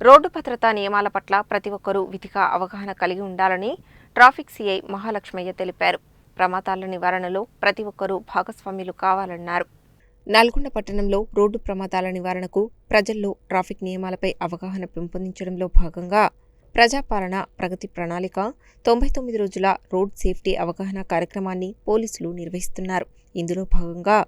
Road భద్రతా నియమాల పట్ల ప్రతి ఒక్కరూ విధిగా అవగాహన కలిగి ఉండాలని ట్రాఫిక్ సీఐ మహాలక్ష్మయ్య తెలిపారు. ప్రమాదాల నివారణలో ప్రతి ఒక్కరూ భాగస్వాములు కావాలన్నారు. నల్గొండ పట్టణంలో రోడ్డు ప్రమాదాల నివారణకు ప్రజల్లో ట్రాఫిక్ నియమాలపై అవగాహన పెంపొందించడంలో భాగంగా ప్రజాపాలన ప్రగతి ప్రణాళిక 99 రోజుల రోడ్ సేఫ్టీ అవగాహన కార్యక్రమాన్ని పోలీసులు నిర్వహిస్తున్నారు. ఇందులో భాగంగా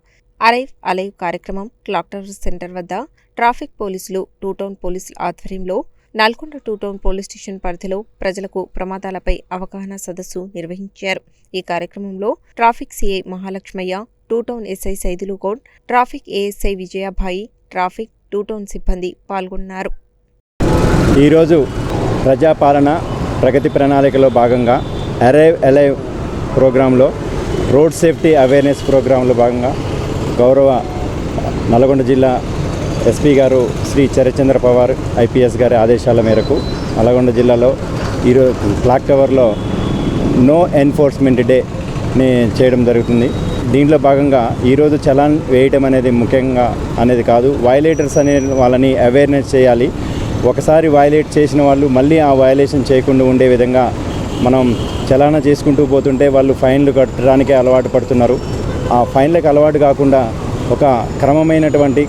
అరైవ్ అలైవ్ కార్యక్రమం క్లాక్ టవర్ సెంటర్ వద్ద ట్రాఫిక్ పోలీసులు టూ టౌన్ పోలీసుల ఆధ్వర్యంలో Nalgonda two town police station పరిధిలో ప్రజలకు ప్రమాదాలపై అవగాహన సదస్సు నిర్వహించారు. ఈ కార్యక్రమంలో traffic CI Mahalakshmaiah, two town SI Saidulu Goud, traffic ASI Vijayabai, traffic two town సిబ్బంది పాల్గొన్నారు. ఈరోజు ప్రజాపాలన ప్రగతి ప్రణాళికలో భాగంగా అరైవ్ అలైవ్ ప్రోగ్రాంలో రోడ్ సేఫ్టీ అవేర్నెస్ ప్రోగ్రాంలో భాగంగా గౌరవ నల్గొండ జిల్లా ఎస్పీ గారు శ్రీ చరచంద్ర పవార్ ఐపీఎస్ గారి ఆదేశాల మేరకు నల్గొండ జిల్లాలో ఈరోజు క్లాక్ టవర్లో నో ఎన్ఫోర్స్మెంట్ డేని చేయడం జరుగుతుంది. దీంట్లో భాగంగా ఈరోజు చలాన్ వేయటం అనేది ముఖ్యంగా అనేది కాదు, వైలేటర్స్ అనే వాళ్ళని అవేర్నెస్ చేయాలి. ఒకసారి వైలేట్ చేసిన వాళ్ళు మళ్ళీ ఆ వైలేషన్ చేయకుండా ఉండే విధంగా మనం చలానా చేసుకుంటూ పోతుంటే వాళ్ళు ఫైన్లు కట్టడానికే అలవాటు పడుతున్నారు. ఆ ఫైన్లకు అలవాటు కాకుండా ఒక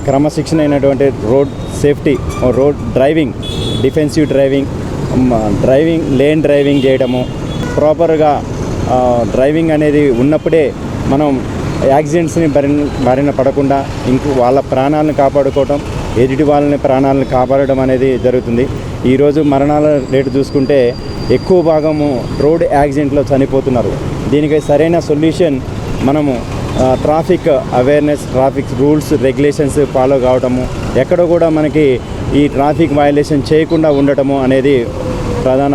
క్రమశిక్షణ అయినటువంటి road safety, road driving, defensive driving, lane driving చేయడము, ప్రాపర్గా డ్రైవింగ్ అనేది ఉన్నప్పుడే మనం యాక్సిడెంట్స్ని బారిన పడకుండా వాళ్ళ ప్రాణాలను కాపాడుకోవటం, ఎదుటి వాళ్ళని ప్రాణాలను కాపాడడం అనేది జరుగుతుంది. ఈరోజు మరణాల రేటు చూసుకుంటే ఎక్కువ భాగము రోడ్ యాక్సిడెంట్లో చనిపోతున్నారు. దీనికి సరైన సొల్యూషన్ మనము traffic awareness, traffic rules regulations follow కావటము, ఎక్కడో కూడా మనకి ఈ ట్రాఫిక్ వయలేషన్ చేయకుండా ఉండటము అనేది ప్రధాన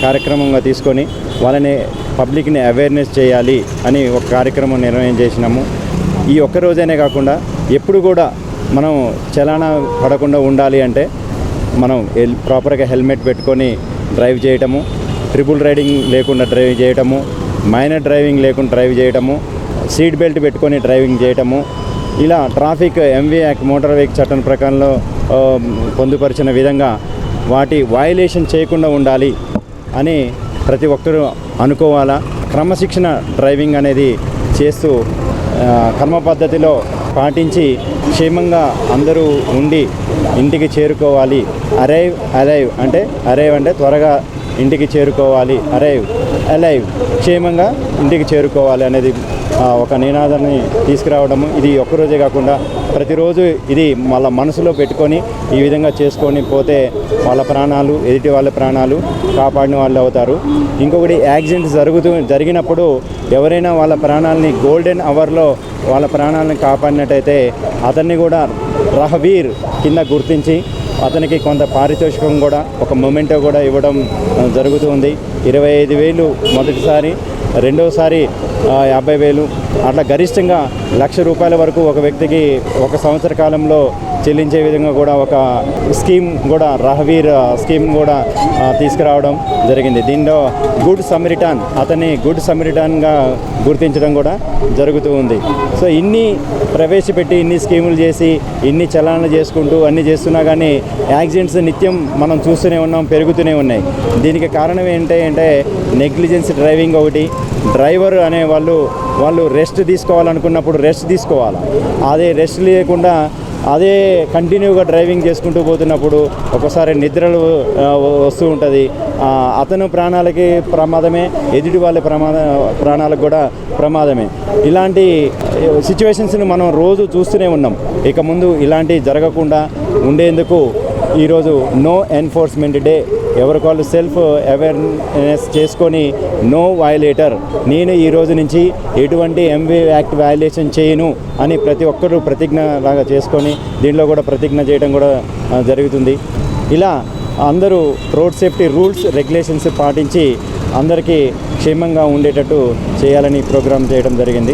కార్యక్రమంగా తీసుకొని వాళ్ళని పబ్లిక్ని అవేర్నెస్ చేయాలి అని ఒక కార్యక్రమం నిర్వహించేసినాము. ఈ ఒక్క రోజైనే కాకుండా ఎప్పుడు కూడా మనం చలానా పడకుండా ఉండాలి అంటే మనం ప్రాపర్గా హెల్మెట్ పెట్టుకొని డ్రైవ్ చేయటము, ట్రిపుల్ రైడింగ్ లేకుండా డ్రైవ్ చేయటము, మైనర్ డ్రైవింగ్ లేకుండా డ్రైవ్ చేయటము, సీట్ బెల్ట్ పెట్టుకొని డ్రైవింగ్ చేయటము, ఇలా traffic MV act motor vehicle చట్టం ప్రకారంలో పొందుపరిచిన విధంగా వాటి వయలేషన్ చేయకుండా ఉండాలి అని ప్రతి ఒక్కరూ అనుకోవాలా. క్రమశిక్షణ డ్రైవింగ్ అనేది చేస్తూ కర్మ పద్ధతిలో పాటించి క్షేమంగా అందరూ ఉండి ఇంటికి చేరుకోవాలి. అరైవ్ అంటే త్వరగా ఇంటికి చేరుకోవాలి, అరైవ్ అలైవ్ క్షేమంగా ఇంటికి చేరుకోవాలి అనేది ఒక నినాదాన్ని తీసుకురావడము. ఇది ఒక్కరోజే కాకుండా ప్రతిరోజు ఇది వాళ్ళ మనసులో పెట్టుకొని ఈ విధంగా చేసుకొని పోతే వాళ్ళ ప్రాణాలు, ఎదుటి వాళ్ళ ప్రాణాలు కాపాడిన వాళ్ళు అవుతారు. ఇంకొకటి, యాక్సిడెంట్స్ జరిగినప్పుడు ఎవరైనా వాళ్ళ ప్రాణాలని గోల్డెన్ అవర్లో వాళ్ళ ప్రాణాలను కాపాడినట్టయితే అతన్ని కూడా రహవీర్ కింద గుర్తించి అతనికి కొంత పారితోషికం కూడా, ఒక మొమెంటో కూడా ఇవ్వడం జరుగుతుంది. 25,000 మొదటిసారి, రెండోసారి 50,000, అట్లా గరిష్టంగా ₹1,00,000 వరకు ఒక వ్యక్తికి ఒక సంవత్సర కాలంలో చెల్లించే విధంగా కూడా ఒక స్కీమ్ కూడా, రహవీర్ స్కీమ్ కూడా తీసుకురావడం జరిగింది. దీనిలో గుడ్ సమరిటాన్, అతన్ని గుడ్ సమరిటాన్గా గుర్తించడం కూడా జరుగుతూ ఉంది. సో ఇన్ని ప్రవేశపెట్టి, ఇన్ని స్కీములు చేసి, ఇన్ని చలానాలు చేసుకుంటూ అన్నీ చేస్తున్నా కానీ యాక్సిడెంట్స్ నిత్యం మనం చూస్తూనే ఉన్నాం, పెరుగుతూనే ఉన్నాయి. దీనికి కారణం ఏంటంటే నెగ్లిజెన్స్ డ్రైవింగ్ ఒకటి. డ్రైవర్ అనే వాళ్ళు రెస్ట్ తీసుకోవాలనుకున్నప్పుడు రెస్ట్ తీసుకోవాలి. అదే రెస్ట్ లేకుండా అదే కంటిన్యూగా డ్రైవింగ్ చేసుకుంటూ పోతున్నప్పుడు ఒకసారి నిద్రలు వస్తూ ఉంటుంది. అతను ప్రాణాలకి ప్రమాదమే, ఎదుటి వాళ్ళ ప్రాణాలకు కూడా ప్రమాదమే. ఇలాంటి సిచ్యువేషన్స్ని మనం రోజు చూస్తూనే ఉన్నాం. ఇక ముందు ఇలాంటివి జరగకుండా ఉండేందుకు ఈరోజు నో ఎన్ఫోర్స్మెంట్ డే, ఎవరికి వాళ్ళు సెల్ఫ్ అవేర్నెస్ చేసుకొని నో వయలేటర్, నేను ఈ రోజు నుంచి ఎటువంటి ఎంవీ యాక్ట్ వయలేషన్ చేయను అని ప్రతి ఒక్కరూ ప్రతిజ్ఞ లాగా చేసుకొని దీనిలో కూడా ప్రతిజ్ఞ చేయడం కూడా జరుగుతుంది. ఇలా అందరూ రోడ్ సేఫ్టీ రూల్స్ రెగ్యులేషన్స్ పాటించి అందరికీ క్షేమంగా ఉండేటట్టు చేయాలని ప్రోగ్రాం చేయడం జరిగింది.